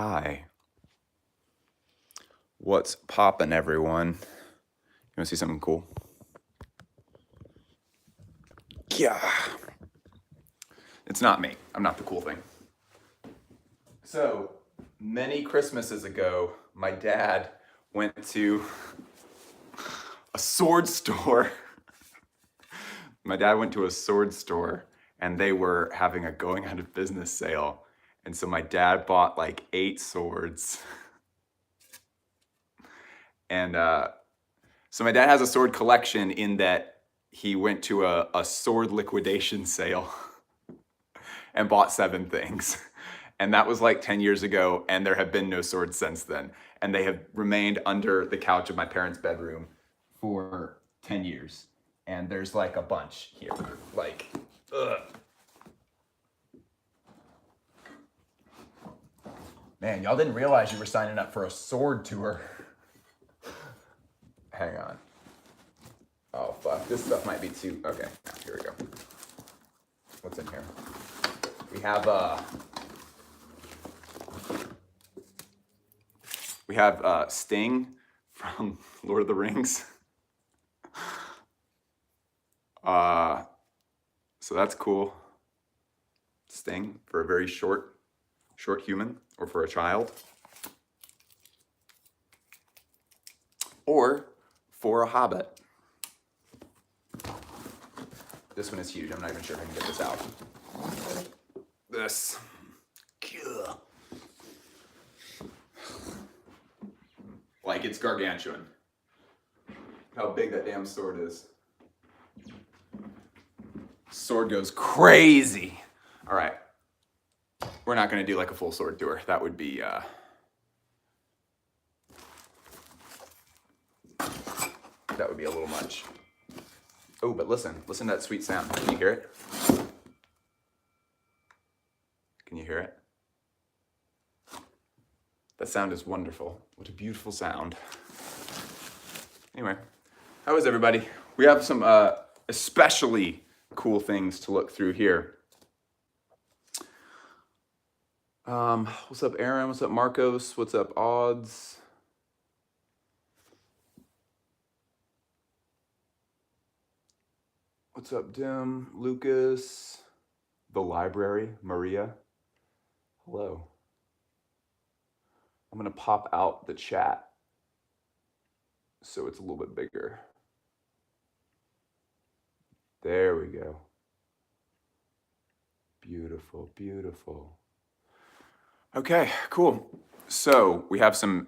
Hi. What's poppin', everyone? You wanna see something cool? Yeah. It's not me. I'm not the cool thing. So, many Christmases ago, my dad went to a sword store. My dad went to a sword store and they were having a going out of business sale. And so my dad bought like 8 swords. And so my dad has a sword collection in that he went to a sword liquidation sale and bought 7 things. And that was like 10 years ago, and there have been no swords since then. And they have remained under the couch of my parents' bedroom for 10 years. And there's like a bunch here. Like, ugh. Man, y'all didn't realize you were signing up for a sword tour. Hang on. Oh, fuck. This stuff might be too... Okay, here we go. What's in here? We have Sting from Lord of the Rings. So that's cool. Sting for a very short human, or for a child. Or for a hobbit. This one is huge. I'm not even sure if I can get this out. This. Like, it's gargantuan. How big that damn sword is. Sword goes crazy. All right. We're not going to do like a full sword tour. That would be a little much. Oh, but listen to that sweet sound. Can you hear it? Can you hear it? That sound is wonderful. What a beautiful sound. Anyway, how is everybody? We have some especially cool things to look through here. What's up, Aaron? What's up, Marcos? What's up, Odds? What's up, Dim? Lucas? The library? Maria? Hello. I'm gonna pop out the chat so it's a little bit bigger. There we go. Beautiful, beautiful. Okay, cool. So we have some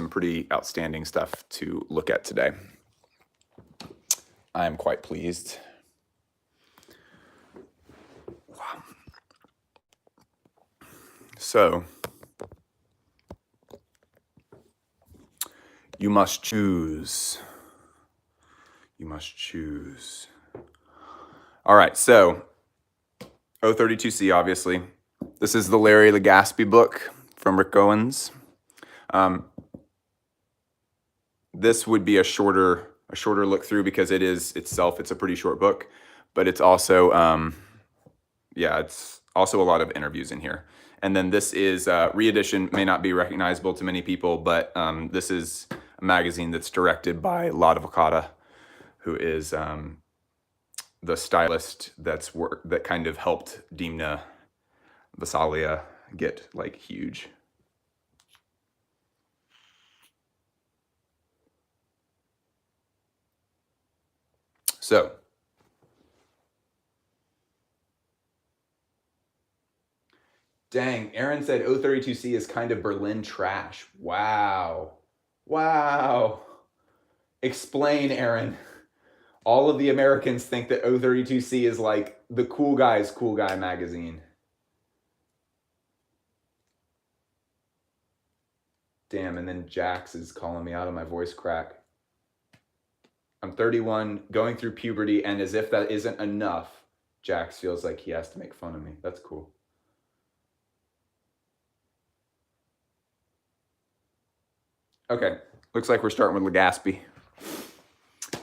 pretty outstanding stuff to look at today. I am quite pleased. Wow. So you must choose. You must choose. All right, so O32C, obviously. This is the Larry Legaspi book from Rick Owens. This would be a shorter look through because it's a pretty short book, but it's also, it's also a lot of interviews in here. And then this is reedition, may not be recognizable to many people, but this is a magazine that's directed by Lada Vakata, who is the stylist that kind of helped Dimna Vasalia get like huge. So dang, Aaron said O32C is kind of Berlin trash. Wow. Explain, Aaron. All of the Americans think that O32C is like the cool guy magazine. Damn, and then Jax is calling me out on my voice crack. I'm 31, going through puberty, and as if that isn't enough, Jax feels like he has to make fun of me. That's cool. Okay, looks like we're starting with Legaspi.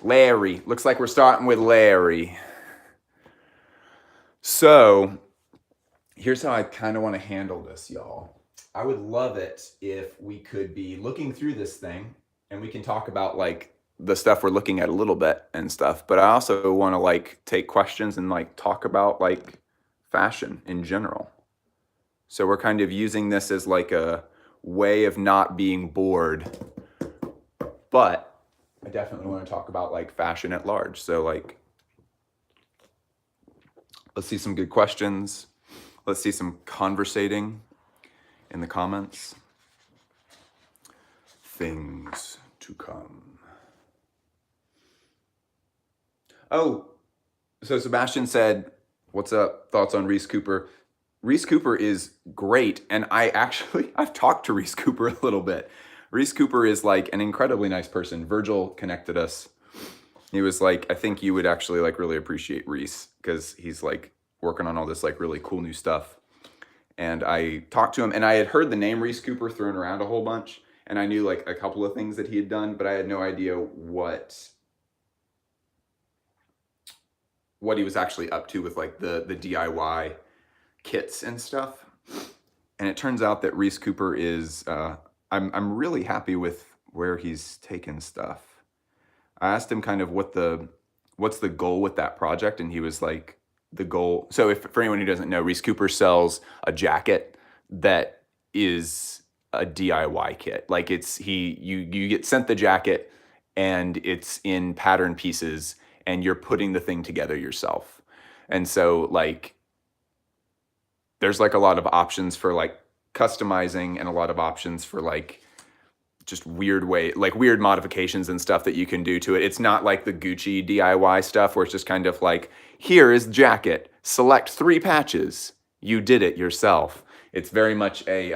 Larry, looks like we're starting with Larry. So, here's how I kind of want to handle this, y'all. I would love it if we could be looking through this thing and we can talk about like the stuff we're looking at a little bit and stuff, but I also want to like take questions and like talk about like fashion in general. So we're kind of using this as like a way of not being bored, but I definitely want to talk about like fashion at large. So like, let's see some good questions. Let's see some conversating in the comments. Things to come. Oh, so Sebastian said, what's up? Thoughts on Reese Cooper? Reese Cooper is great. And I've talked to Reese Cooper a little bit. Reese Cooper is like an incredibly nice person. Virgil connected us. He was like, I think you would actually like really appreciate Reese because he's like working on all this like really cool new stuff. And I talked to him and I had heard the name Reese Cooper thrown around a whole bunch. And I knew like a couple of things that he had done, but I had no idea what he was actually up to with like the DIY kits and stuff. And it turns out that Reese Cooper is, I'm really happy with where he's taken stuff. I asked him kind of what's the goal with that project, and he was like, the goal. So if for anyone who doesn't know, Reese Cooper sells a jacket that is a DIY kit. Like you get sent the jacket and it's in pattern pieces and you're putting the thing together yourself. And so like there's like a lot of options for like customizing and a lot of options for like just weird modifications and stuff that you can do to it. It's not like the Gucci DIY stuff where it's just kind of like, here is the jacket, select 3 patches. You did it yourself. It's very much a,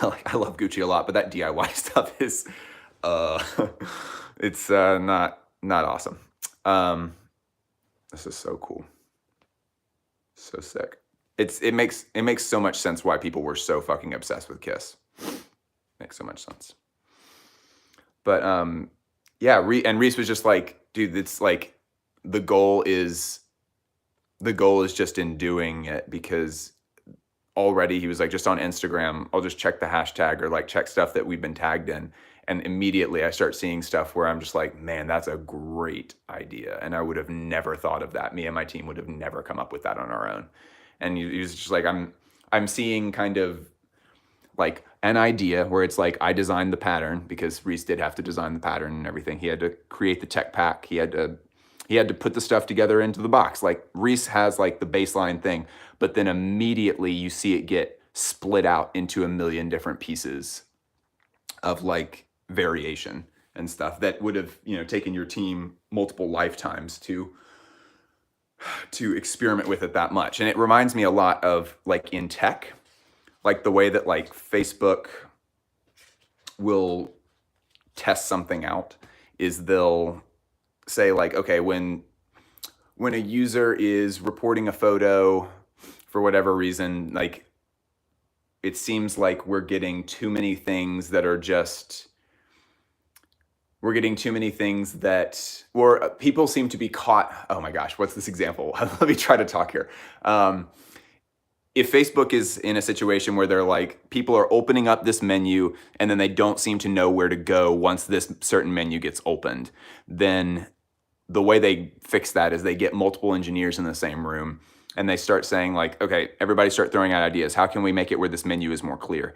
like I love Gucci a lot, but that DIY stuff is, it's not awesome. This is so cool. So sick. It makes so much sense why people were so fucking obsessed with Kiss. Makes so much sense. But yeah, and Reese was just like, dude, it's like the goal is just in doing it, because already he was like, just on Instagram, I'll just check the hashtag or like check stuff that we've been tagged in. And immediately I start seeing stuff where I'm just like, man, that's a great idea. And I would have never thought of that. Me and my team would have never come up with that on our own. And he was just like, I'm seeing kind of like an idea where it's like I designed the pattern, because Reese did have to design the pattern and everything. He had to create the tech pack. He had to put the stuff together into the box. Like Reese has like the baseline thing, but then immediately you see it get split out into a million different pieces of like variation and stuff that would have, taken your team multiple lifetimes to experiment with it that much. And it reminds me a lot of like in tech, like the way that like Facebook will test something out is they'll say like, okay, when a user is reporting a photo for whatever reason, like it seems like we're getting too many things that, or people seem to be caught. Oh my gosh, what's this example? Let me try to talk here. If Facebook is in a situation where they're like, people are opening up this menu and then they don't seem to know where to go once this certain menu gets opened, then the way they fix that is they get multiple engineers in the same room and they start saying like, okay, everybody start throwing out ideas. How can we make it where this menu is more clear?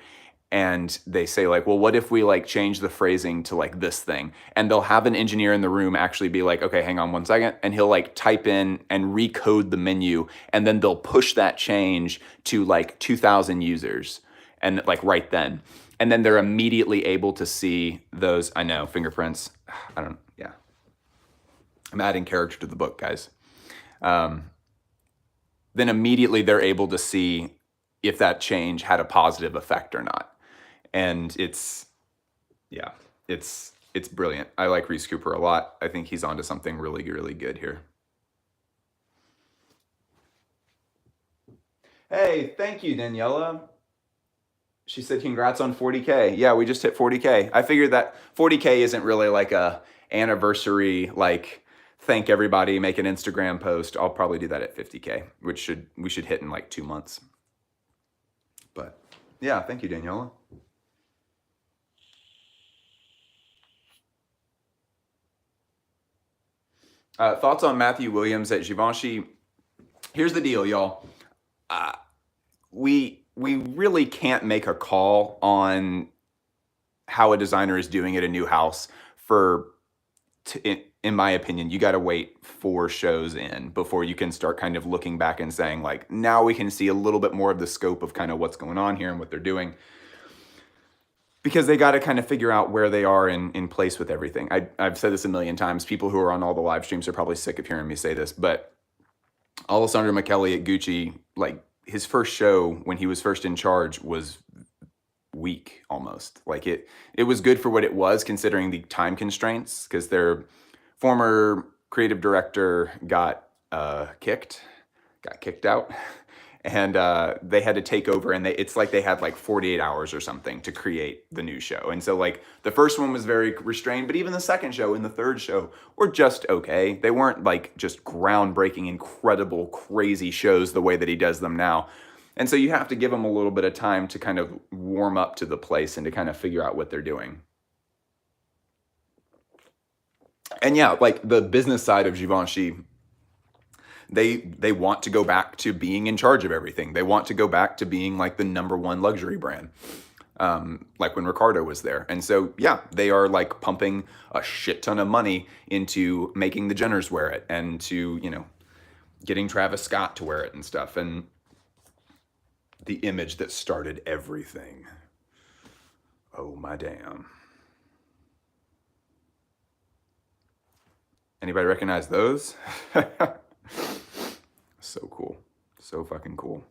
And they say like, well, what if we like change the phrasing to like this thing? And they'll have an engineer in the room actually be like, okay, hang on one second. And he'll like type in and recode the menu. And then they'll push that change to like 2,000 users and like right then. And then they're immediately able to see those, I know, fingerprints. Yeah. I'm adding character to the book, guys. Then immediately they're able to see if that change had a positive effect or not. And it's brilliant. I like Reese Cooper a lot. I think he's onto something really, really good here. Hey, thank you, Daniela. She said, congrats on 40K. Yeah, we just hit 40K. I figured that 40K isn't really like a anniversary, like thank everybody, make an Instagram post. I'll probably do that at 50K, which we should hit in like 2 months. But Yeah, thank you, Daniela. Thoughts on Matthew Williams at Givenchy? Here's the deal, y'all. We really can't make a call on how a designer is doing at a new house for, in my opinion, you got to wait 4 shows in before you can start kind of looking back and saying, like, now we can see a little bit more of the scope of kind of what's going on here and what they're doing. Because they got to kind of figure out where they are in place with everything. I've said this a million times. People who are on all the live streams are probably sick of hearing me say this, but Alessandro Michele at Gucci, like, his first show when he was first in charge was weak almost. Like, it was good for what it was considering the time constraints, because their former creative director got kicked out, and they had to take over, and it's like they had like 48 hours or something to create the new show. And so, like, the first one was very restrained, but even the second show and the third show were just okay. They weren't like just groundbreaking, incredible, crazy shows the way that he does them now. And so you have to give them a little bit of time to kind of warm up to the place and to kind of figure out what they're doing. And yeah, like, the business side of Givenchy, they want to go back to being in charge of everything. They want to go back to being like the #1 luxury brand, like when Ricardo was there. And so, yeah, they are like pumping a shit ton of money into making the Jenners wear it, and to, getting Travis Scott to wear it and stuff. And the image that started everything. Oh my damn. Anybody recognize those? So cool. So fucking cool.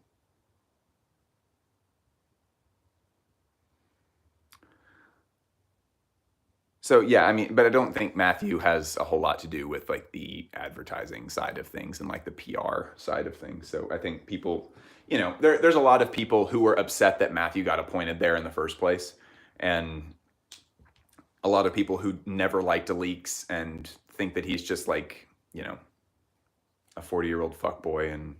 So yeah, I mean, but I don't think Matthew has a whole lot to do with like the advertising side of things and like the PR side of things. So I think people, there's a lot of people who were upset that Matthew got appointed there in the first place, and a lot of people who never liked Leaks and think that he's just like, a 40-year-old fuckboy. And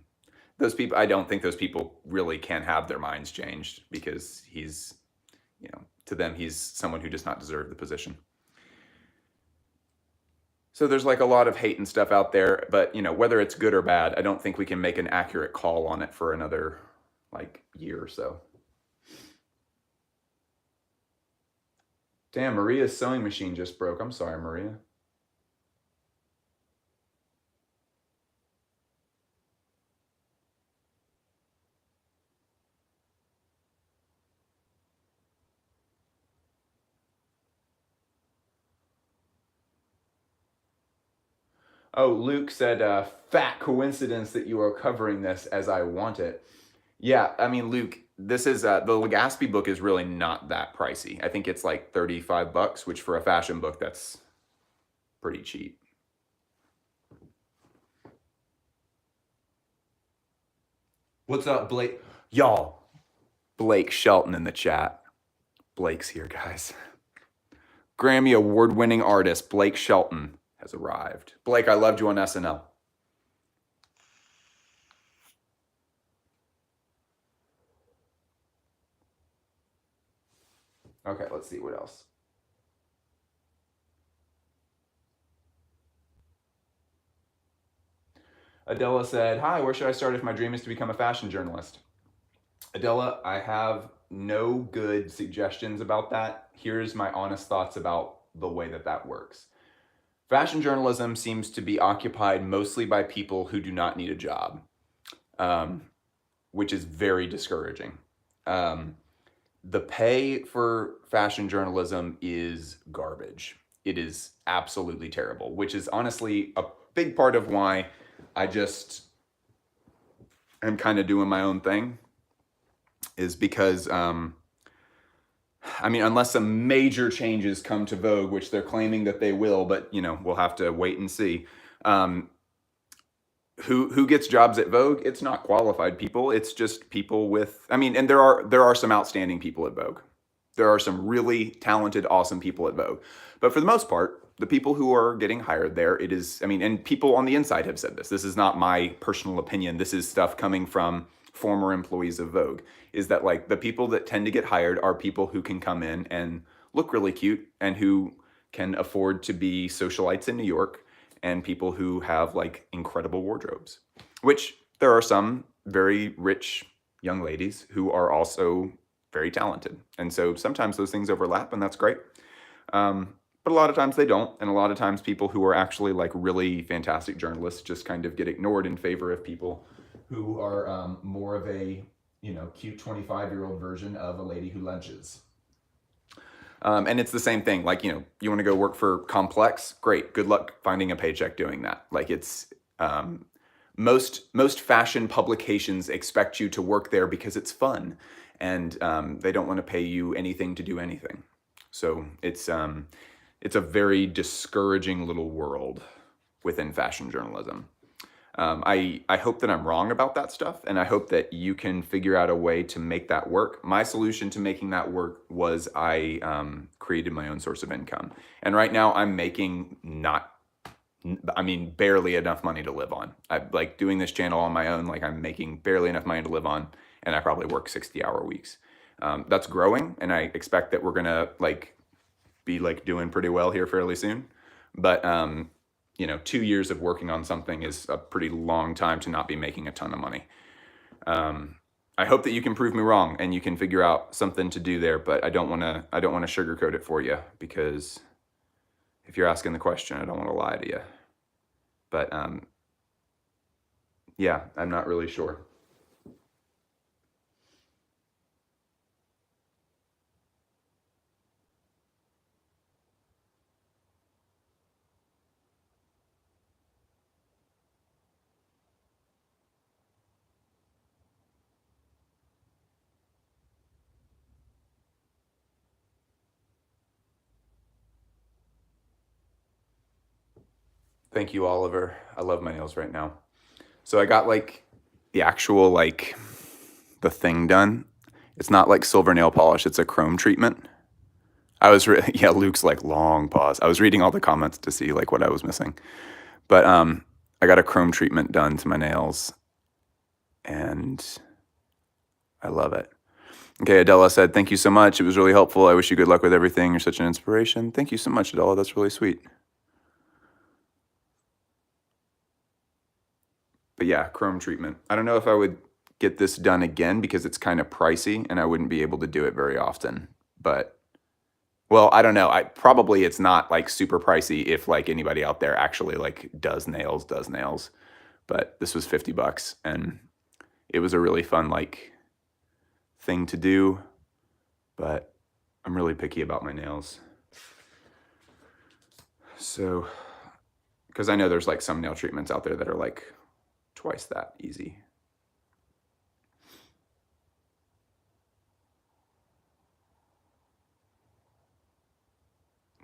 those people, I don't think those people really can have their minds changed, because he's, to them, he's someone who does not deserve the position. So there's like a lot of hate and stuff out there, but whether it's good or bad, I don't think we can make an accurate call on it for another like year or so. Damn, Maria's sewing machine just broke. I'm sorry, Maria. Oh, Luke said, fat coincidence that you are covering this as I want it. Yeah, I mean, Luke, this is, the Legaspi book is really not that pricey. I think it's like $35, which for a fashion book, that's pretty cheap. What's up, Blake? Y'all, Blake Shelton in the chat. Blake's here, guys. Grammy award-winning artist Blake Shelton has arrived. Blake, I loved you on SNL. Okay, let's see what else. Adela said, hi, where should I start if my dream is to become a fashion journalist? Adela, I have no good suggestions about that. Here's my honest thoughts about the way that works. Fashion journalism seems to be occupied mostly by people who do not need a job, which is very discouraging. The pay for fashion journalism is garbage. It is absolutely terrible, which is honestly a big part of why I just am kind of doing my own thing, is because, I mean, unless some major changes come to Vogue, which they're claiming that they will, but we'll have to wait and see. Who gets jobs at Vogue? It's not qualified people. It's just people with, I mean, and there are some outstanding people at Vogue. There are some really talented, awesome people at Vogue. But for the most part, the people who are getting hired there, it is, I mean, and people on the inside have said this. This is not my personal opinion. This is stuff coming from former employees of Vogue, is that like the people that tend to get hired are people who can come in and look really cute and who can afford to be socialites in New York, and people who have like incredible wardrobes, which there are some very rich young ladies who are also very talented. And so sometimes those things overlap, and that's great. But a lot of times they don't. And a lot of times people who are actually like really fantastic journalists just kind of get ignored in favor of people who are more of a, cute 25-year-old version of a lady who lunches. And it's the same thing. Like, you want to go work for Complex? Great. Good luck finding a paycheck doing that. Like it's, most fashion publications expect you to work there because it's fun, and they don't want to pay you anything to do anything. So it's a very discouraging little world within fashion journalism. I hope that I'm wrong about that stuff, and I hope that you can figure out a way to make that work. My solution to making that work was I created my own source of income. And right now I'm making barely enough money to live on. I like doing this channel on my own, like I'm making barely enough money to live on, and I probably work 60-hour weeks. That's growing, and I expect that we're gonna be doing pretty well here fairly soon. But 2 years of working on something is a pretty long time to not be making a ton of money. I hope that you can prove me wrong and you can figure out something to do there, but I don't want to sugarcoat it for you, because if you're asking the question, I don't want to lie to you. But yeah, I'm not really sure. Thank you, Oliver. I love my nails right now. So I got the actual the thing done. It's not like silver nail polish, it's a chrome treatment. Yeah, Luke's long pause. I was reading all the comments to see what I was missing. But I got a chrome treatment done to my nails, and I love it. Okay, Adela said, thank you so much. It was really helpful. I wish you good luck with everything. You're such an inspiration. Thank you so much, Adela. That's really sweet. But yeah, chrome treatment. I don't know if I would get this done again because it's kind of pricey and I wouldn't be able to do it very often. But, well, I don't know. Probably it's not super pricey if anybody out there actually does nails. But this was $50 and it was a really fun thing to do. But I'm really picky about my nails. So, because I know there's some nail treatments out there that are twice that easy.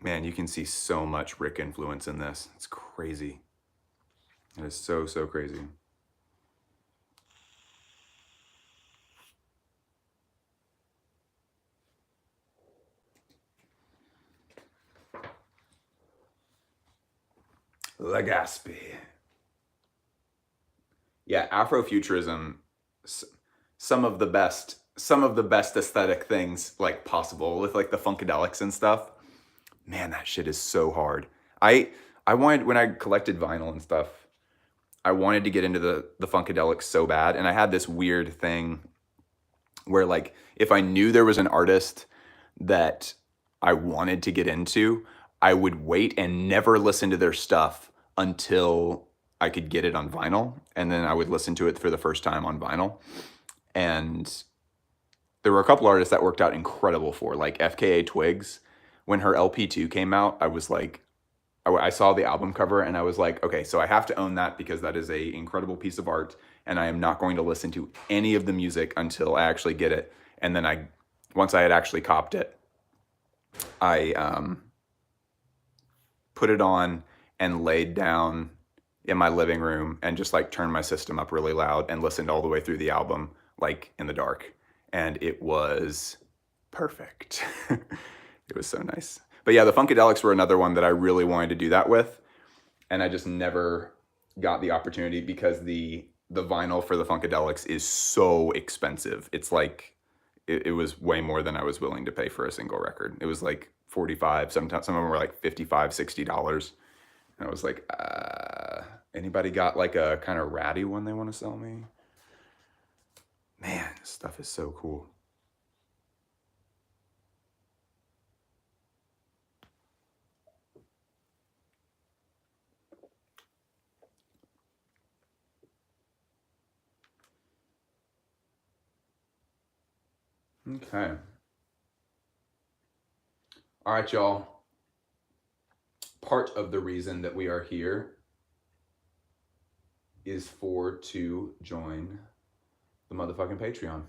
Man, you can see so much Rick influence in this. It's crazy. It is so, so crazy. Legaspi. Yeah, Afrofuturism, some of the best aesthetic things possible with the Funkadelics and stuff. Man, that shit is so hard. I wanted, when I collected vinyl and stuff, I wanted to get into the Funkadelics so bad, and I had this weird thing where if I knew there was an artist that I wanted to get into, I would wait and never listen to their stuff until I could get it on vinyl, and then I would listen to it for the first time on vinyl. And there were a couple artists that worked out incredible for, FKA Twigs. When her LP2 came out, I was I saw the album cover and I was okay, so I have to own that because that is a incredible piece of art, and I am not going to listen to any of the music until I actually get it. And then once I had actually copped it, I put it on and laid down in my living room and just turned my system up really loud and listened all the way through the album in the dark, and it was perfect. It was so nice. But yeah, the Funkadelics were another one that I really wanted to do that with, and I just never got the opportunity because the the vinyl for the Funkadelics is so expensive. It's like it was way more than I was willing to pay for a single record. It was like 45, sometimes some of them were like 55, $60. And I was like, anybody got like a kind of ratty one they want to sell me? Man, this stuff is so cool. Okay. All right, y'all. Part of the reason that we are here is to join the motherfucking Patreon. I'm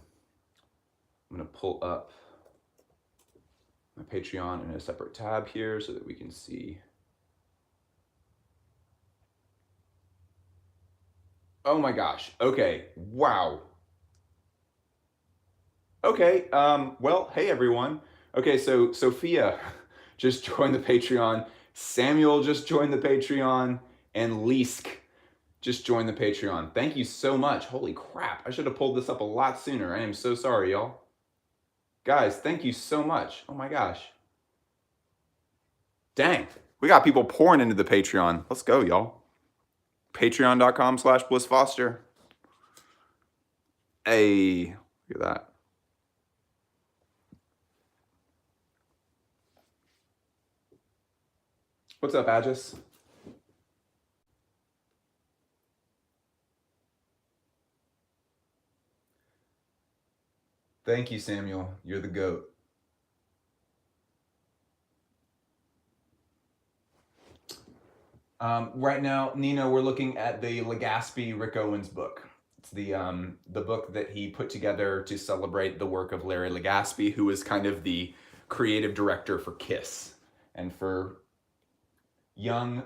gonna pull up my Patreon in a separate tab here so that we can see. Oh my gosh. Okay. Wow. Okay. Well, hey everyone. Okay, so Sophia just joined the Patreon. Samuel just joined the Patreon, and Leesk just joined the Patreon. Thank you so much. Holy crap. I should have pulled this up a lot sooner. I am so sorry, y'all. Guys, thank you so much. Oh my gosh. Dang. We got people pouring into the Patreon. Let's go, y'all. Patreon.com/BlissFoster. Hey, look at that. What's up, Agis? Thank you, Samuel. You're the GOAT. Right now, Nina, we're looking at the Legaspi Rick Owens book. It's the book that he put together to celebrate the work of Larry Legaspi, who was kind of the creative director for Kiss. And for young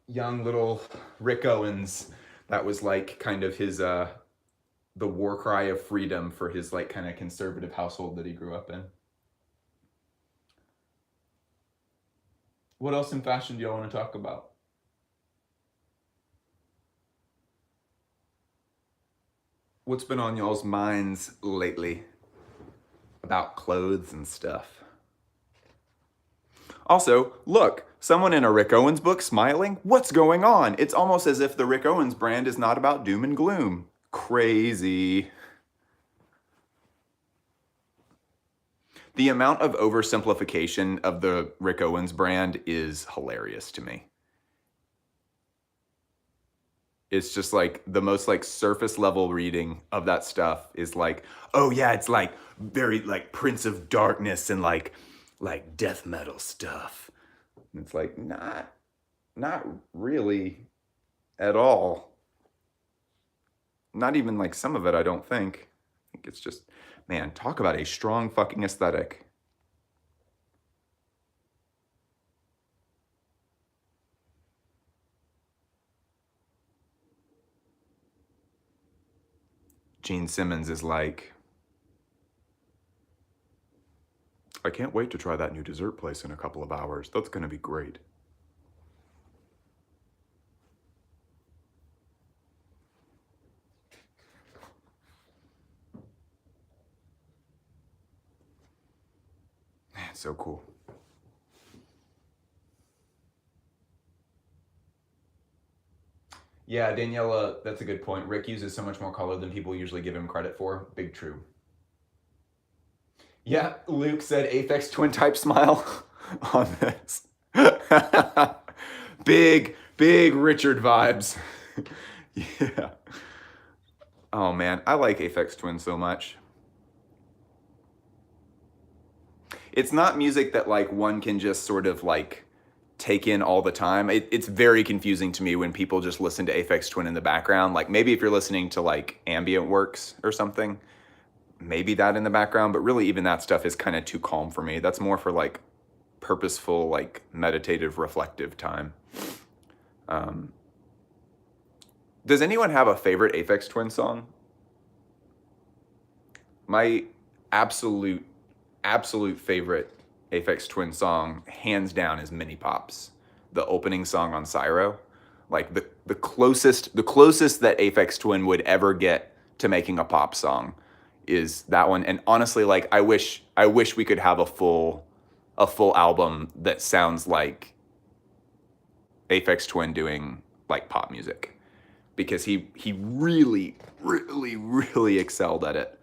little Rick Owens, that was like kind of his the war cry of freedom for his like kind of conservative household that he grew up in. What else in fashion do y'all want to talk about? What's been on y'all's minds lately about clothes and stuff? Also, look, someone in a Rick Owens book smiling? What's going on? It's almost as if the Rick Owens brand is not about doom and gloom. Crazy. The amount of oversimplification of the Rick Owens brand is hilarious to me. It's just like the most like surface level reading of that stuff is like, oh yeah, it's like very like Prince of Darkness and like death metal stuff. And it's like not really at all. Not even like some of it, I don't think. I think it's just, man, talk about a strong fucking aesthetic. Gene Simmons is like, I can't wait to try that new dessert place in a couple of hours. That's gonna be great. Man, so cool. Yeah, Daniela, that's a good point. Rick uses so much more color than people usually give him credit for. Big true. Yeah, Luke said Aphex Twin type smile on this. big Richard vibes. Yeah. Oh man, I like Aphex Twin so much. It's not music that like one can just sort of like take in all the time. It's very confusing to me when people just listen to Aphex Twin in the background. Like maybe if you're listening to like ambient works or something, maybe that in the background, but really even that stuff is kind of too calm for me. That's more for like purposeful, like meditative, reflective time. Does anyone have a favorite Aphex Twin song? My absolute favorite Aphex Twin song, hands down, is Mini Pops, the opening song on Cyro. Like the closest that Aphex Twin would ever get to making a pop song is that one. And honestly, like I wish we could have a full album that sounds like Aphex Twin doing like pop music, because he really excelled at it.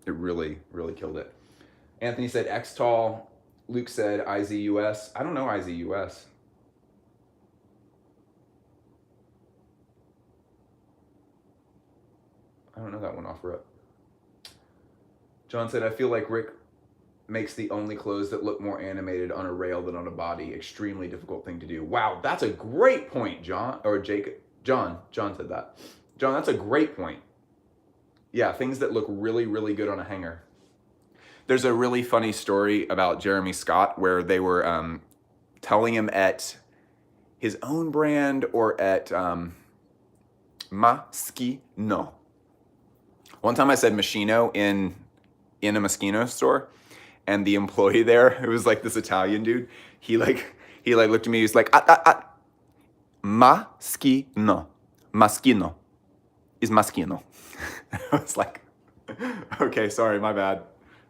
It really killed it. Anthony said Xtol. Luke said IZUS. I don't know IZUS. I don't know that one off rip. John said, I feel like Rick makes the only clothes that look more animated on a rail than on a body. Extremely difficult thing to do. Wow, that's a great point, John. Or Jacob. John said that. John, that's a great point. Yeah, things that look really good on a hanger. There's a really funny story about Jeremy Scott where they were telling him at his own brand or at Moschino. One time I said Moschino in a Moschino store, and the employee there, it was like this Italian dude, he looked at me, he was like, Moschino. Moschino. Is Moschino. I was like, okay, sorry, my bad.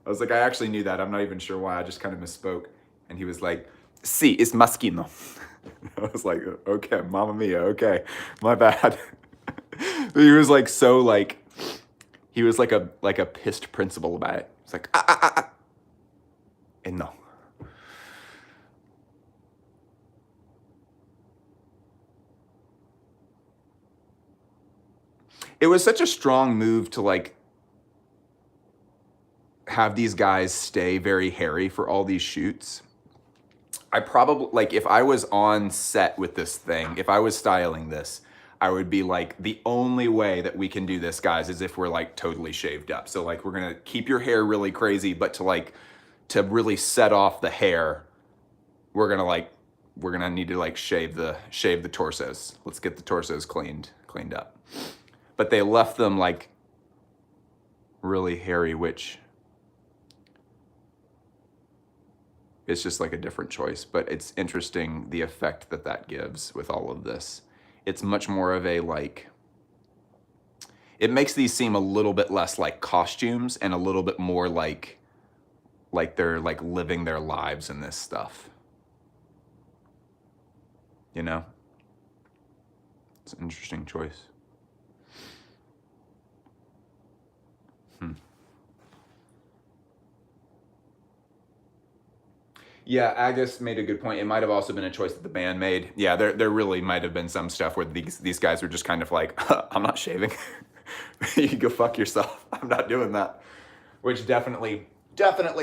I was like, I actually knew that. I'm not even sure why. I just kind of misspoke. And he was like, Si, it's Moschino. I was like, okay, mamma mia, okay, my bad. He was like so like, he was like a pissed principal about it. It's like, and no. It was such a strong move to like have these guys stay very hairy for all these shoots. I probably, like, if I was on set with this thing, if I was styling this, I would be like, the only way that we can do this, guys, is if we're like totally shaved up. So like, we're gonna keep your hair really crazy, but to really set off the hair, we're gonna need to like shave the torsos. Let's get the torsos cleaned up. But they left them like really hairy, which it's just like a different choice, but it's interesting the effect that gives with all of this. It's much more of a like, it makes these seem a little bit less like costumes and a little bit more like they're like living their lives in this stuff. You know? It's an interesting choice. Yeah, Agus made a good point. It might have also been a choice that the band made. Yeah, there really might have been some stuff where these guys were just kind of like, I'm not shaving. You go fuck yourself. I'm not doing that. Which definitely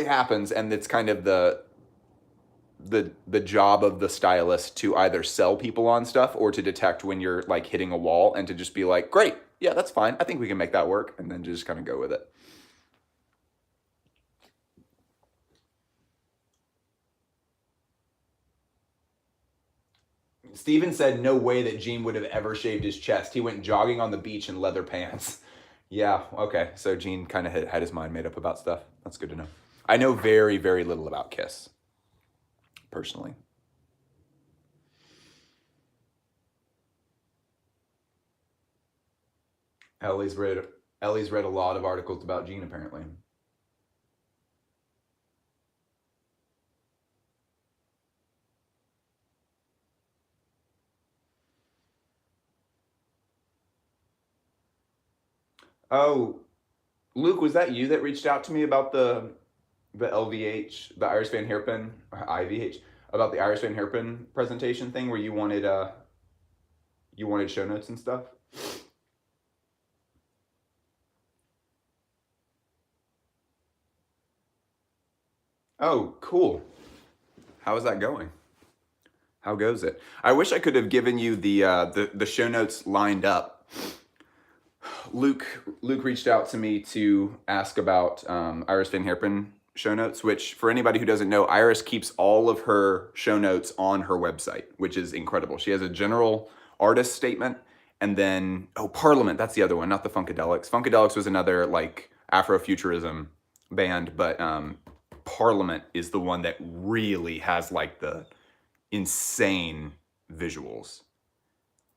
happens, and it's kind of the job of the stylist to either sell people on stuff or to detect when you're like hitting a wall and to just be like, great, yeah, that's fine. I think we can make that work, and then just kind of go with it. Steven said no way that Gene would have ever shaved his chest. He went jogging on the beach in leather pants. Yeah, okay. So Gene kind of had his mind made up about stuff. That's good to know. I know very little about Kiss, personally. Ellie's read a lot of articles about Gene, apparently. Oh, Luke, was that you that reached out to me about the LVH, the Iris Van Herpen, or IVH, about the Iris Van Herpen presentation thing where you wanted show notes and stuff? Oh, cool. How is that going? How goes it? I wish I could have given you the show notes lined up. Luke reached out to me to ask about Iris Van Herpen show notes, which for anybody who doesn't know, Iris keeps all of her show notes on her website, which is incredible. She has a general artist statement, and then, Parliament, that's the other one, not the Funkadelics. Funkadelics was another like Afrofuturism band, but Parliament is the one that really has like the insane visuals.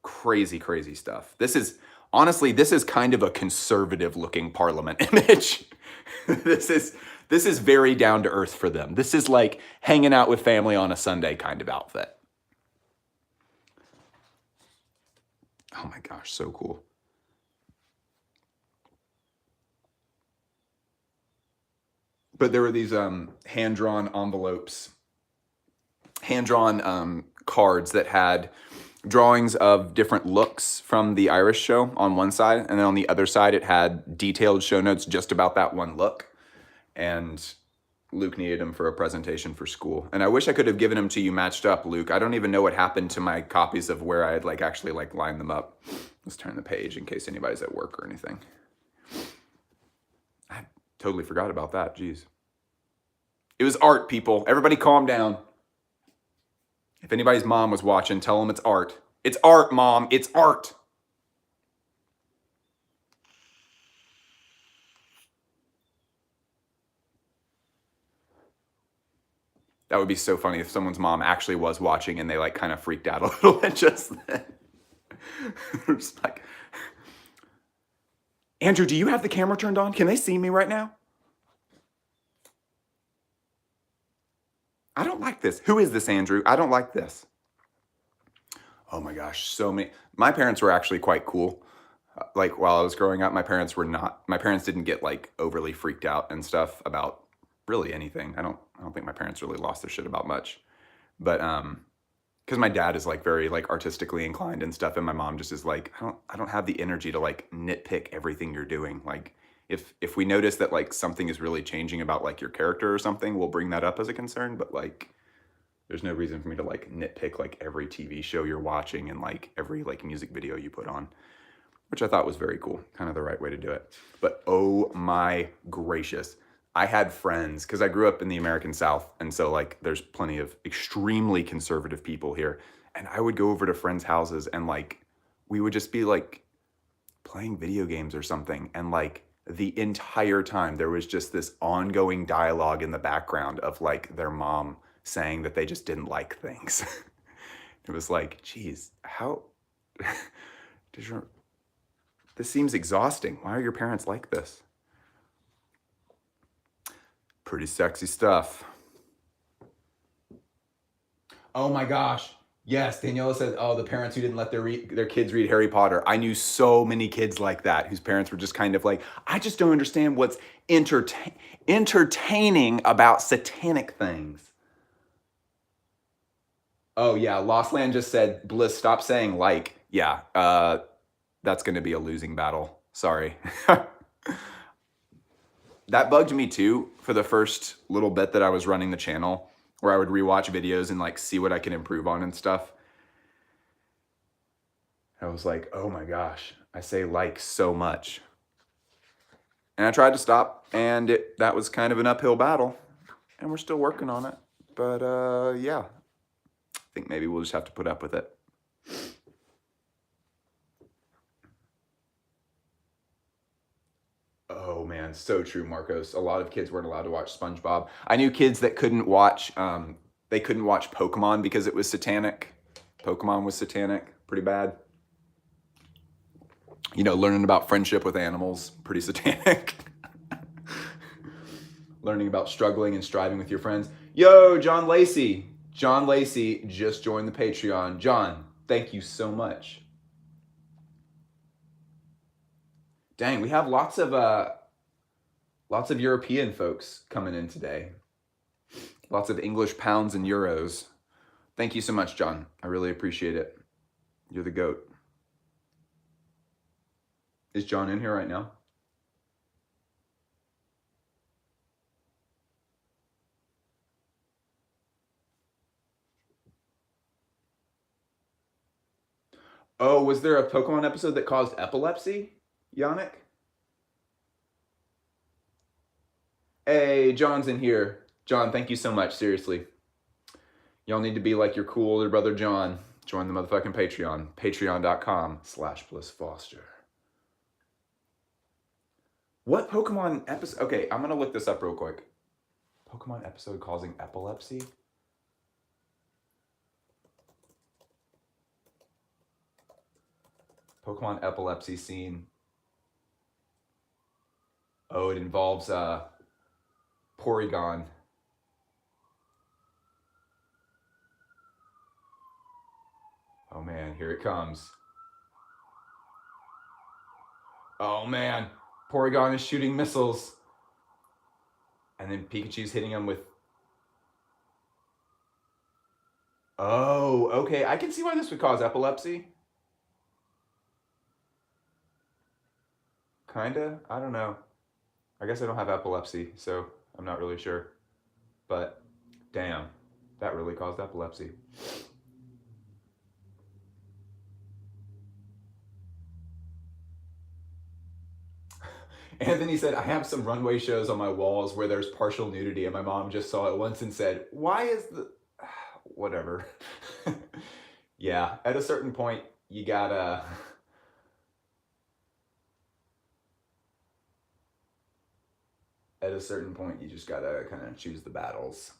Crazy, crazy stuff. This is, honestly, this is kind of a conservative looking Parliament image. This is very down to earth for them. This is like hanging out with family on a Sunday kind of outfit. Oh my gosh, so cool. But there were these hand-drawn envelopes, hand-drawn cards that had drawings of different looks from the Irish show on one side, and then on the other side it had detailed show notes just about that one look. And Luke needed them for a presentation for school. And I wish I could have given them to you matched up, Luke. I don't even know what happened to my copies of where I had like actually like lined them up. Let's turn the page in case anybody's at work or anything. I totally forgot about that. Jeez. It was art, people. Everybody calm down. If anybody's mom was watching, tell them it's art. It's art, Mom. It's art. That would be so funny if someone's mom actually was watching and they like kind of freaked out a little bit just then. Just like, Andrew, do you have the camera turned on? Can they see me right now? I don't like this. Who is this, Andrew? I don't like this. Oh my gosh, so many. My parents were actually quite cool. Like while I was growing up, my parents didn't get like overly freaked out and stuff about really anything. I don't think my parents really lost their shit about much. But because my dad is like very like artistically inclined and stuff, and my mom just is like, I don't have the energy to like nitpick everything you're doing. Like if we notice that like something is really changing about like your character or something, we'll bring that up as a concern. But like there's no reason for me to like nitpick like every TV show you're watching and like every like music video you put on, which I thought was very cool, kind of the right way to do it. But oh my gracious, I had friends, because I grew up in the American South, and so like there's plenty of extremely conservative people here, and I would go over to friends' houses and like we would just be like playing video games or something, and like the entire time there was just this ongoing dialogue in the background of like their mom saying that they just didn't like things. It was like, geez, how this seems exhausting. Why are your parents like this? Pretty sexy stuff. Oh my gosh. Yes, Daniela said, oh, the parents who didn't let their kids read Harry Potter. I knew so many kids like that whose parents were just kind of like, I just don't understand what's entertaining about satanic things. Oh yeah, Lost Land just said, Bliss, stop saying like. Yeah, that's going to be a losing battle. Sorry. That bugged me too for the first little bit that I was running the channel, where I would rewatch videos and like see what I can improve on and stuff. I was like, oh my gosh, I say like so much. And I tried to stop, and that was kind of an uphill battle, and we're still working on it. But yeah, I think maybe we'll just have to put up with it. Oh man, so true, Marcos. A lot of kids weren't allowed to watch SpongeBob. I knew kids that couldn't watch Pokemon because it was satanic. Pokemon was satanic, pretty bad. You know, learning about friendship with animals, pretty satanic. Learning about struggling and striving with your friends. Yo, John Lacey. John Lacey just joined the Patreon. John, thank you so much. Dang, we have lots of European folks coming in today. Lots of English pounds and euros. Thank you so much, John. I really appreciate it. You're the GOAT. Is John in here right now? Oh, was there a Pokemon episode that caused epilepsy, Yannick? Hey, John's in here. John, thank you so much, seriously. Y'all need to be like your cool older brother, John. Join the motherfucking Patreon. Patreon.com/BlissFoster. What Pokemon episode? Okay, I'm going to look this up real quick. Pokemon episode causing epilepsy? Pokemon epilepsy scene. Oh, it involves Porygon. Oh man, here it comes. Oh man, Porygon is shooting missiles. And then Pikachu's hitting him with... Oh, okay. I can see why this would cause epilepsy. Kinda? I don't know. I guess I don't have epilepsy, so I'm not really sure. But damn, that really caused epilepsy. Anthony said, I have some runway shows on my walls where there's partial nudity, and my mom just saw it once and said, why is the... Whatever. Yeah, at a certain point, you gotta... At a certain point, you just gotta kind of choose the battles.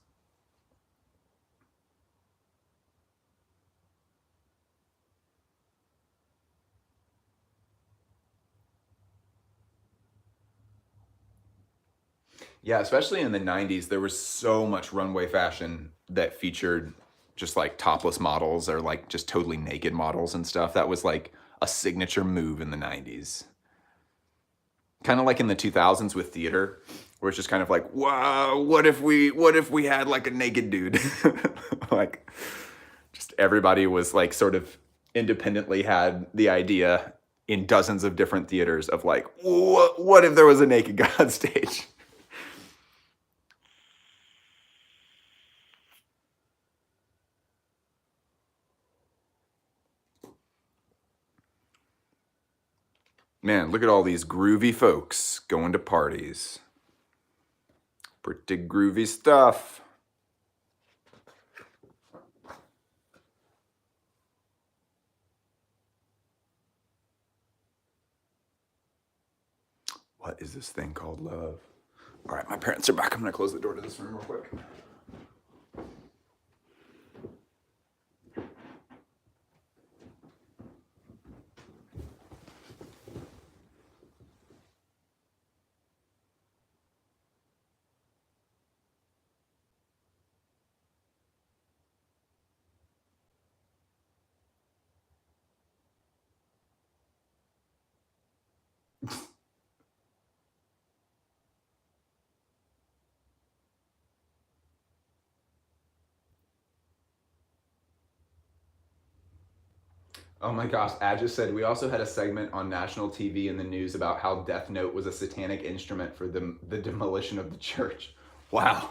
Yeah, especially in the 90s, there was so much runway fashion that featured just like topless models or like just totally naked models and stuff. That was like a signature move in the 90s. Kind of like in the 2000s with theater, where it's just kind of like, wow, what if we had like a naked dude? Like just everybody was like sort of independently had the idea in dozens of different theaters of like, what if there was a naked guy on stage? Man, look at all these groovy folks going to parties. Pretty groovy stuff. What is this thing called love? All right, my parents are back. I'm gonna close the door to this room real quick. Oh my gosh, Ad just said we also had a segment on national TV in the news about how Death Note was a satanic instrument for the demolition of the church. Wow.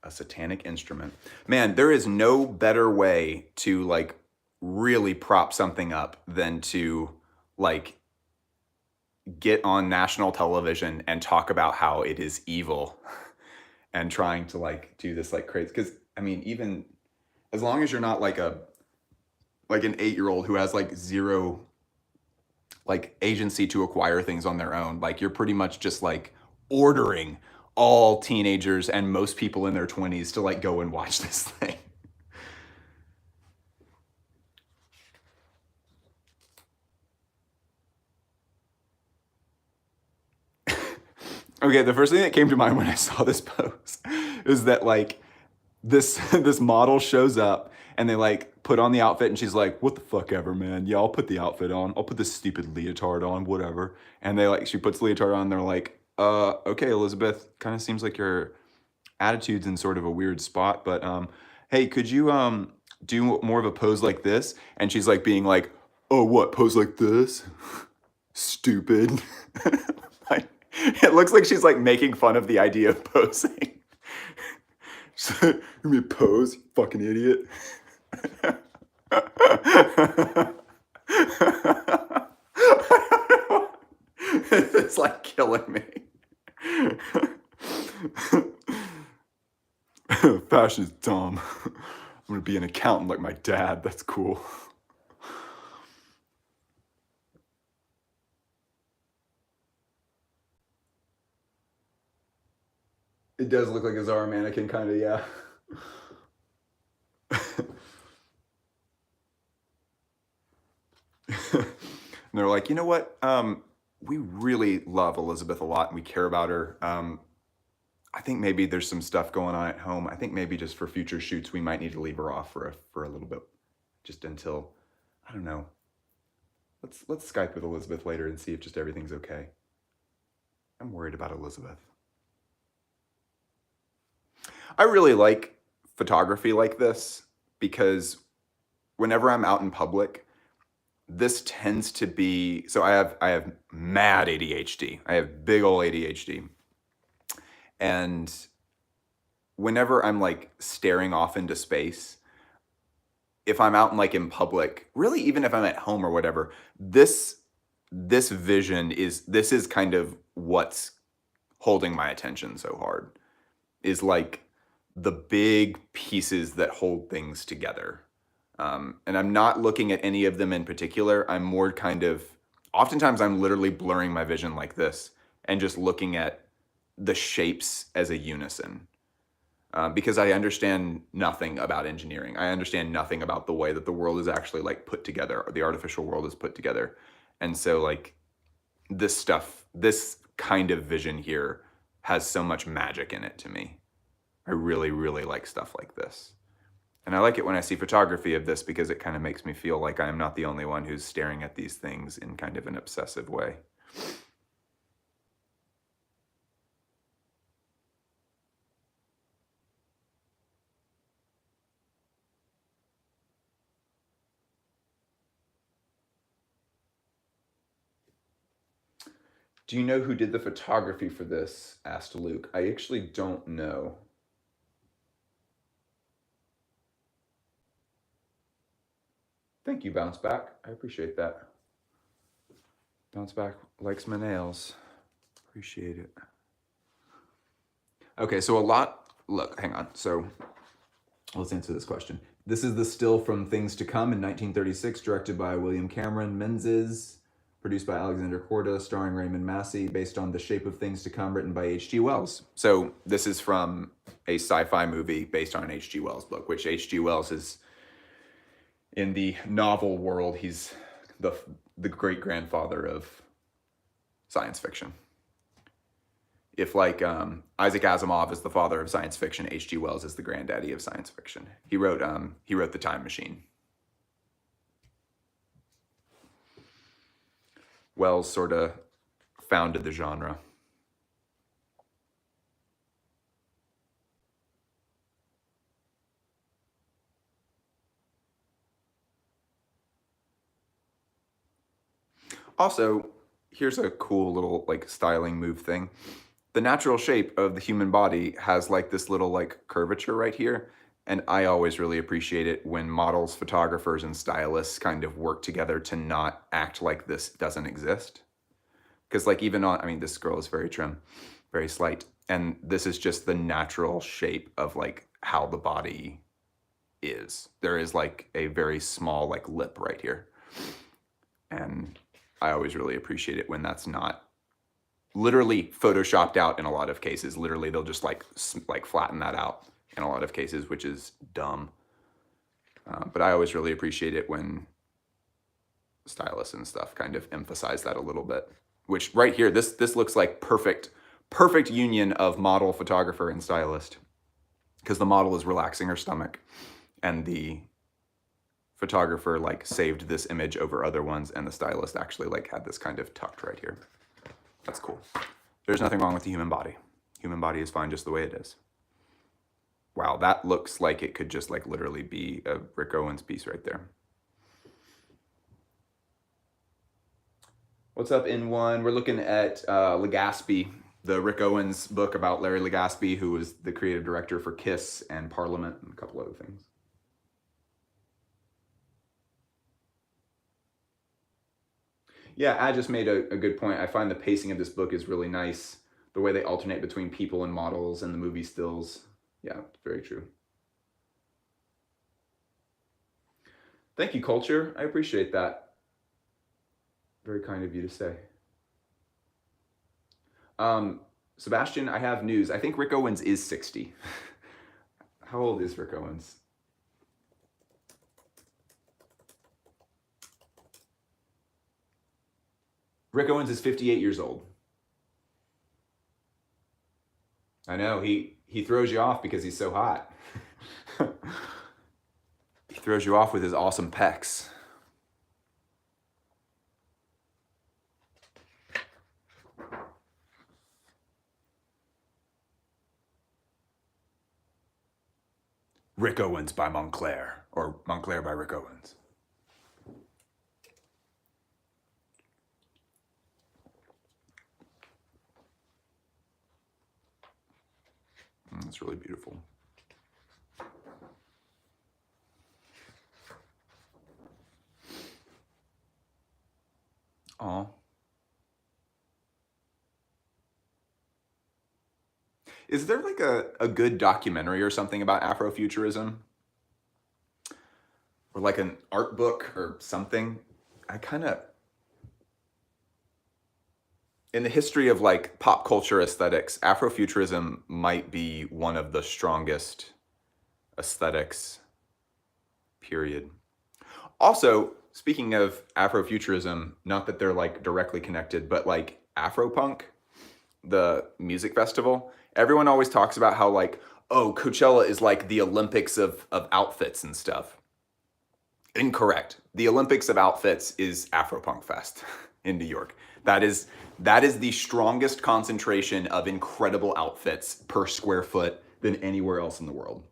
A satanic instrument. Man, there is no better way to like really prop something up than to like get on national television and talk about how it is evil and trying to like do this like crazy. Because I mean, even as long as you're not like an 8-year-old who has like zero like agency to acquire things on their own, like you're pretty much just like ordering all teenagers and most people in their 20s to like go and watch this thing. Okay, the first thing that came to mind when I saw this post is that like this model shows up and they like put on the outfit and she's like, what the fuck ever, man. Yeah, I'll put the outfit on. I'll put this stupid leotard on, whatever. And they like, she puts the leotard on and they're like, okay, Elizabeth, kind of seems like your attitude's in sort of a weird spot, but hey, could you do more of a pose like this? And she's like being like, oh, what, pose like this? Stupid. Like, it looks like she's like making fun of the idea of posing. You mean pose, you fucking idiot? It's like killing me. Fashion is dumb. I'm gonna be an accountant like my dad. That's cool. It does look like a Zara mannequin, kind of, yeah. And they're like, you know what? We really love Elizabeth a lot and we care about her. I think maybe there's some stuff going on at home. I think maybe just for future shoots, we might need to leave her off for a little bit, just until, I don't know. Let's Skype with Elizabeth later and see if just everything's okay. I'm worried about Elizabeth. I really like photography like this because whenever I'm out in public, this tends to be, so I have mad ADHD. I have big old ADHD. And whenever I'm like staring off into space, if I'm out in public, really even if I'm at home or whatever, this vision is kind of what's holding my attention so hard. Is like the big pieces that hold things together. And I'm not looking at any of them in particular. I'm more kind of, oftentimes I'm literally blurring my vision like this and just looking at the shapes as a unison. Because I understand nothing about engineering. I understand nothing about the way that the world is actually like put together, or the artificial world is put together. And so like this stuff, this kind of vision here has so much magic in it to me. I really, really like stuff like this. And I like it when I see photography of this because it kind of makes me feel like I'm not the only one who's staring at these things in kind of an obsessive way. Do you know who did the photography for this? Asked Luke. I actually don't know. Thank you, Bounce Back. I appreciate that. Bounce Back likes my nails. Appreciate it. Okay, so look, hang on. So let's answer this question. This is the still from Things to Come in 1936, directed by William Cameron Menzies, produced by Alexander Korda, starring Raymond Massey, based on The Shape of Things to Come, written by H.G. Wells. So this is from a sci-fi movie based on an H.G. Wells book, which H.G. Wells is, in the novel world, he's the great-grandfather of science fiction. If Isaac Asimov is the father of science fiction, H.G. Wells is the granddaddy of science fiction. He wrote The Time Machine. Wells sort of founded the genre. Also, here's a cool little like styling move thing. The natural shape of the human body has like this little like curvature right here. And I always really appreciate it when models, photographers, and stylists kind of work together to not act like this doesn't exist. Because like even on, I mean, this girl is very trim, very slight. And this is just the natural shape of like how the body is. There is like a very small like lip right here. And I always really appreciate it when that's not literally photoshopped out in a lot of cases. Literally, they'll just like flatten that out in a lot of cases, which is dumb. But I always really appreciate it when stylists and stuff kind of emphasize that a little bit. Which right here, this looks like perfect union of model, photographer, and stylist. Because the model is relaxing her stomach, and the photographer like saved this image over other ones, and the stylist actually like had this kind of tucked right here. That's cool. There's nothing wrong with the human body. Human body is fine just the way it is. Wow, that looks like it could just like literally be a Rick Owens piece right there. What's up, N1? We're looking at Legaspi, the Rick Owens book about Larry Legaspi, who was the creative director for Kiss and Parliament and a couple other things. Yeah, I just made a good point. I find the pacing of this book is really nice. The way they alternate between people and models and the movie stills. Yeah, very true. Thank you, Culture. I appreciate that. Very kind of you to say. Sebastian, I have news. I think Rick Owens is 60. How old is Rick Owens? Rick Owens is 58 years old. I know, he throws you off because he's so hot. He throws you off with his awesome pecs. Rick Owens by Montclair, or Montclair by Rick Owens. That's really beautiful. Aw. Is there like a good documentary or something about Afrofuturism? Or like an art book or something? I kind of, in the history of like pop culture aesthetics, Afrofuturism might be one of the strongest aesthetics, period. Also, speaking of Afrofuturism, not that they're like directly connected, but like Afropunk, the music festival, everyone always talks about how like, oh, Coachella is like the Olympics of outfits and stuff. Incorrect. The Olympics of outfits is Afropunk Fest in New York. That is the strongest concentration of incredible outfits per square foot than anywhere else in the world.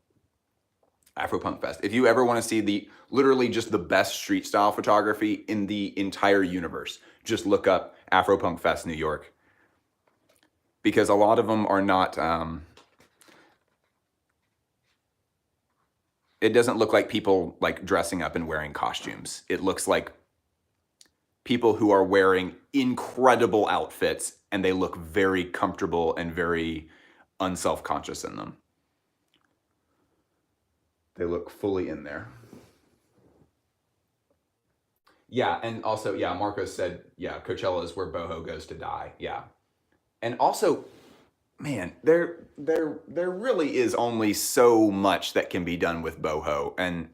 Afropunk Fest. If you ever want to see literally just the best street style photography in the entire universe, just look up Afropunk Fest New York. Because a lot of them are not, it doesn't look like people like dressing up and wearing costumes. It looks like people who are wearing incredible outfits and they look very comfortable and very unself-conscious in them. They look fully in there. Yeah, and also, yeah, Marcos said, yeah, Coachella is where boho goes to die. Yeah. And also, man, there really is only so much that can be done with boho. And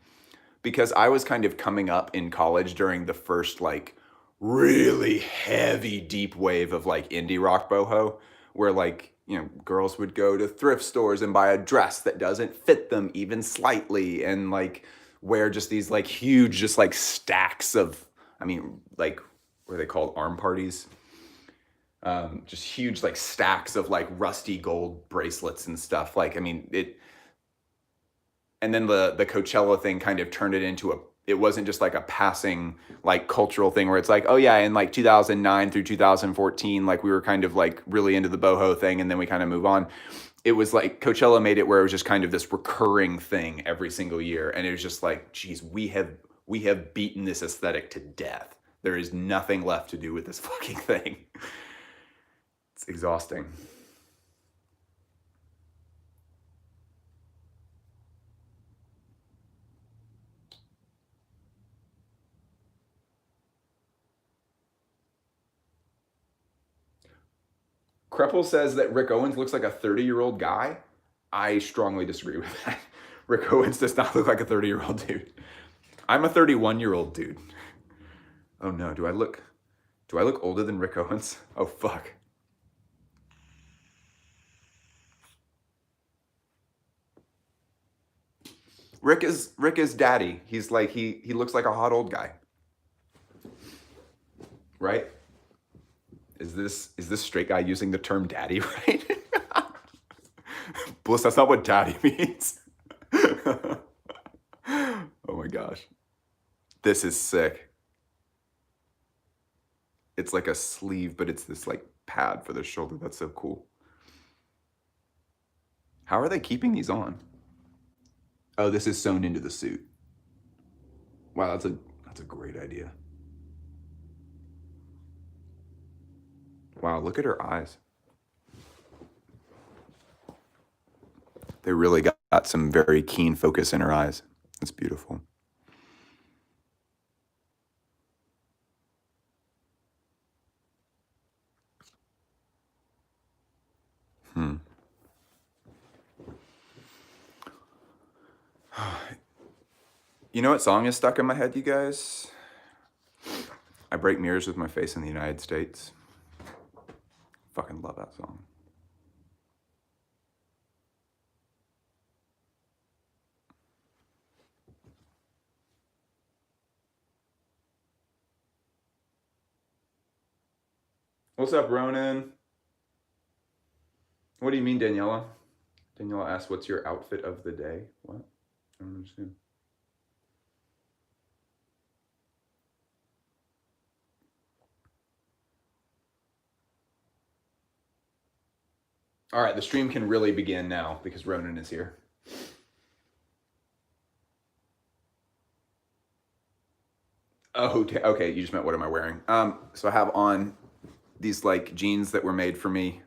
because I was kind of coming up in college during the first like really heavy deep wave of like indie rock boho, where like, you know, girls would go to thrift stores and buy a dress that doesn't fit them even slightly and like wear just these like huge just like stacks of, I mean, like what are they called, arm parties? Just huge like stacks of like rusty gold bracelets and stuff. Like, I mean, and then the Coachella thing kind of turned it into it wasn't just like a passing like cultural thing where it's like, oh yeah, in like 2009 through 2014, like we were kind of like really into the boho thing and then we kind of move on. It was like Coachella made it where it was just kind of this recurring thing every single year. And it was just like, geez, we have beaten this aesthetic to death. There is nothing left to do with this fucking thing. It's exhausting. Kreppel says that Rick Owens looks like a 30-year-old guy. I strongly disagree with that. Rick Owens does not look like a 30-year-old dude. I'm a 31-year-old dude. Oh no, do I look older than Rick Owens? Oh fuck. Rick is daddy. He's like he looks like a hot old guy. Right? Is this straight guy using the term daddy right? Bliss, that's not what daddy means. Oh my gosh. This is sick. It's like a sleeve, but it's this like pad for the shoulder. That's so cool. How are they keeping these on? Oh, this is sewn into the suit. Wow, that's a great idea. Wow, look at her eyes. They really got some very keen focus in her eyes. It's beautiful. You know what song is stuck in my head, you guys? I break mirrors with my face in the United States. Fucking love that song. What's up, Ronan? What do you mean, Daniela? Daniela asked, what's your outfit of the day? What? I don't understand. All right, the stream can really begin now because Ronan is here. Oh, okay, you just meant what am I wearing? So I have on these like jeans that were made for me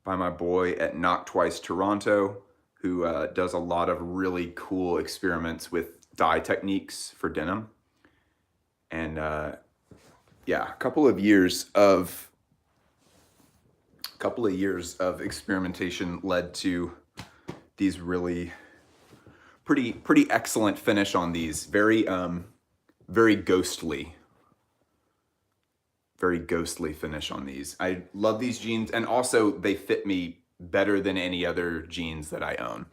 by my boy at Knock Twice Toronto, who does a lot of really cool experiments with dye techniques for denim. And yeah, a couple of years of experimentation led to these really pretty excellent finish on these. Very ghostly finish on these. I love these jeans, and also they fit me better than any other jeans that I own.